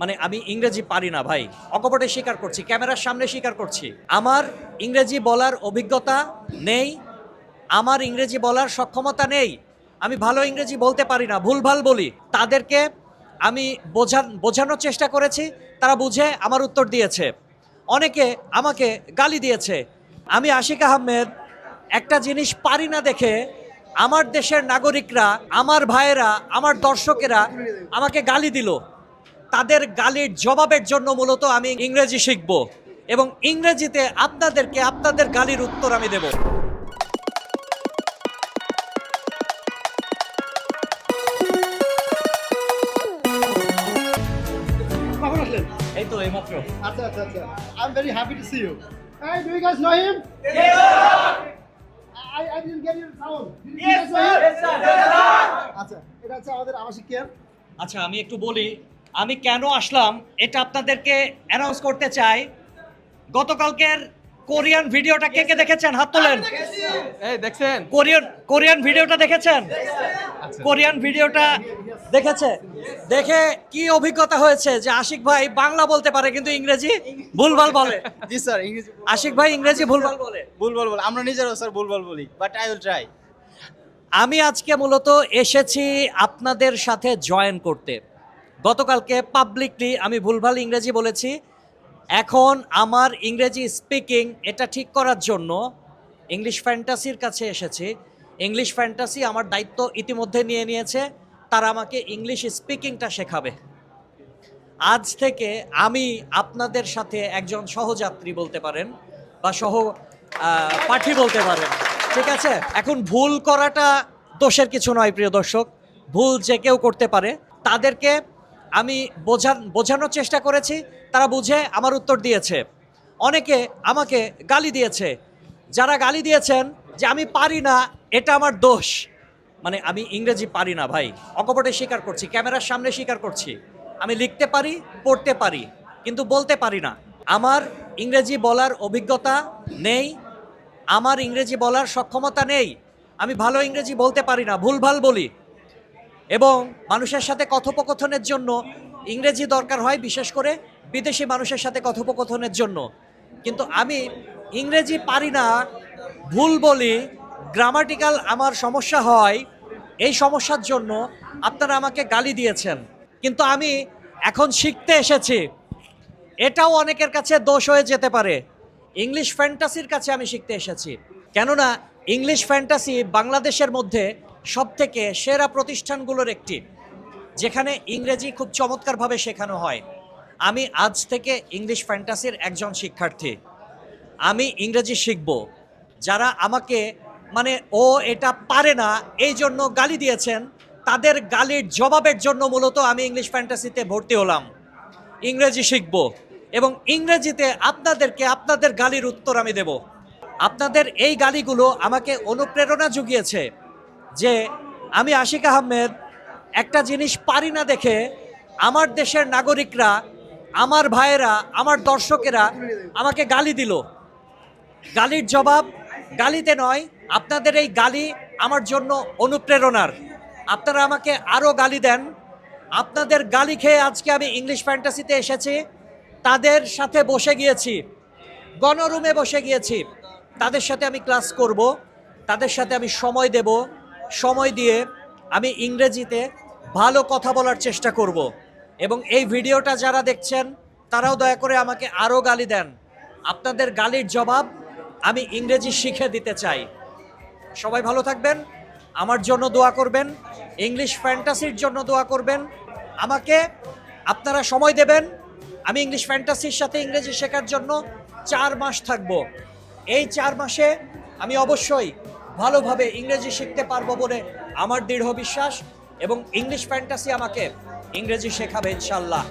মানে আমি ইংরেজি পারি না ভাই, অকপটে স্বীকার করছি, ক্যামেরার সামনে স্বীকার করছি। আমার ইংরেজি বলার অভিজ্ঞতা নেই, আমার ইংরেজি বলার সক্ষমতা নেই, আমি ভালো ইংরেজি বলতে পারি না, ভুলভাল বলি। তাদেরকে আমি বোঝানোর চেষ্টা করেছি, তারা বুঝে আমার উত্তর দিয়েছে। অনেকে আমাকে গালি দিয়েছে। আমি আশিক আহমেদ একটা জিনিস পারি না দেখে আমার দেশের নাগরিকরা, আমার ভাইয়েরা, আমার দর্শকেরা আমাকে গালি দিল। তাদের গালির জবাবের জন্য মূলত আমি ইংরেজি শিখব এবং ইংরেজিতে আপনাদেরকে আপনাদের গালির উত্তর আমি দেব। কখন আসলেন? এই তো এইমাত্র। আচ্ছা আচ্ছা আচ্ছা, I'm very happy to see you. Hey, do you guys know him? Yes, sir. I didn't get your sound. Did you Yes, guys know sir. him? Yes, sir. Yes, sir. আচ্ছা, এটা হচ্ছে আমাদের আবাসিক কেয়ার। আচ্ছা, আমি একটু বলি আমি কেন আসলাম, এটা আপনাদেরকে অ্যানাউন্স করতে চাই। গতকালকের কোরিয়ান ভিডিওটা কে কে দেখেছেন? হাত তোলেন। এই দেখছেন? কোরিয়ান ভিডিওটা দেখেছেন? কোরিয়ান ভিডিওটা দেখেছে? দেখে কি অভিজ্ঞতা হয়েছে যে আশিক ভাই বাংলা বলতে পারে কিন্তু ইংরেজি ভুলভাল বলে? জি স্যার, ইংরেজি আশিক ভাই ইংরেজি ভুলভাল বলে। ভুলভাল বলি, আমরা নিজেরাও স্যার ভুলভাল বলি, বাট আই উইল ট্রাই। আমি আজকে মূলত এসেছি আপনাদের সাথে জয়েন করতে। গতকালকে পাবলিকলি আমি ভুলভাল ইংরেজি বলেছি। এখন আমার ইংরেজি স্পিকিং এটা ঠিক করার জন্য ইংলিশ ফ্যান্টাসির কাছে এসেছি। ইংলিশ ফ্যান্টাসি আমার দায়িত্ব ইতিমধ্যে নিয়ে নিয়েছে, তারা আমাকে ইংলিশ স্পিকিংটা শেখাবে। আজ থেকে আমি আপনাদের সাথে একজন সহযাত্রী বলতে পারেন বা পাঠী বলতে পারেন, ঠিক আছে? এখন ভুল করাটা দোষের কিছু নয় প্রিয় দর্শক, ভুল যে কেউ করতে পারে। তাদেরকে আমি বোঝানোর চেষ্টা করেছি, তারা বুঝে আমার উত্তর দিয়েছে। অনেকে আমাকে গালি দিয়েছে। যারা গালি দিয়েছেন যে আমি পারি না, এটা আমার দোষ, মানে আমি ইংরেজি পারি না ভাই, অকপটে স্বীকার করছি, ক্যামেরার সামনে স্বীকার করছি। আমি লিখতে পারি, পড়তে পারি, কিন্তু বলতে পারি না। আমার ইংরেজি বলার অভিজ্ঞতা নেই, আমার ইংরেজি বলার সক্ষমতা নেই, আমি ভালো ইংরেজি বলতে পারি না, ভুলভাল বলি। এবং মানুষের সাথে কথোপকথনের জন্য ইংরেজি দরকার হয়, বিশেষ করে বিদেশি মানুষের সাথে কথোপকথনের জন্য। কিন্তু আমি ইংরেজি পারি না, ভুল বলি, গ্রামাটিক্যাল আমার সমস্যা হয়। এই সমস্যার জন্য আপনারা আমাকে গালি দিয়েছেন, কিন্তু আমি এখন শিখতে এসেছি। এটাও অনেকের কাছে দোষ হয়ে যেতে পারে। ইংলিশ ফ্যান্টাসির কাছে আমি শিখতে এসেছি, কেননা ইংলিশ ফ্যান্টাসি বাংলাদেশের মধ্যে সবথেকে সেরা প্রতিষ্ঠানগুলোর একটি, যেখানে ইংরেজি খুব চমৎকারভাবে শেখানো হয়। আমি আজ থেকে ইংলিশ ফ্যান্টাসির একজন শিক্ষার্থী, আমি ইংরেজি শিখব। যারা আমাকে মানে ও এটা পারে না এই জন্য গালি দিয়েছেন, তাদের গালির জবাবের জন্য মূলত আমি ইংলিশ ফ্যান্টাসিতে ভর্তি হলাম। ইংরেজি শিখব এবং ইংরেজিতে আপনাদেরকে আপনাদের গালির উত্তর আমি দেব। আপনাদের এই গালিগুলো আমাকে অনুপ্রেরণা জুগিয়েছে যে আমি আশিক আহমেদ একটা জিনিস পারি না দেখে আমার দেশের নাগরিকরা, আমার ভাইয়েরা, আমার দর্শকেরা আমাকে গালি দিল। গালির জবাব গালিতে নয়, আপনাদের এই গালি আমার জন্য অনুপ্রেরণার। আপনারা আমাকে আরও গালি দেন। আপনাদের গালি খেয়ে আজকে আমি ইংলিশ ফ্যান্টাসিতে এসেছি, তাদের সাথে বসে গিয়েছি, গণরুমে বসে গিয়েছি, তাদের সাথে আমি ক্লাস করব, তাদের সাথে আমি সময় দেব, সময় দিয়ে আমি ইংরেজিতে ভালো কথা বলার চেষ্টা করব। এবং এই ভিডিওটা যারা দেখছেন তারাও দয়া করে আমাকে আরও গালি দেন। আপনাদের গালির জবাব আমি ইংরেজি শিখে দিতে চাই। সবাই ভালো থাকবেন, আমার জন্য দোয়া করবেন, ইংলিশ ফ্যান্টাসির জন্য দোয়া করবেন। আমাকে আপনারা সময় দেবেন। আমি ইংলিশ ফ্যান্টাসির সাথে ইংরেজি শেখার জন্য 4 মাস থাকব। এই 4 মাসে আমি অবশ্যই ভালোভাবে ইংরেজি শিখতে পারবো বলে আমার দৃঢ় বিশ্বাস, এবং ইংলিশ ফ্যান্টাসি আমাকে ইংরেজি শেখাবে ইনশাল্লাহ।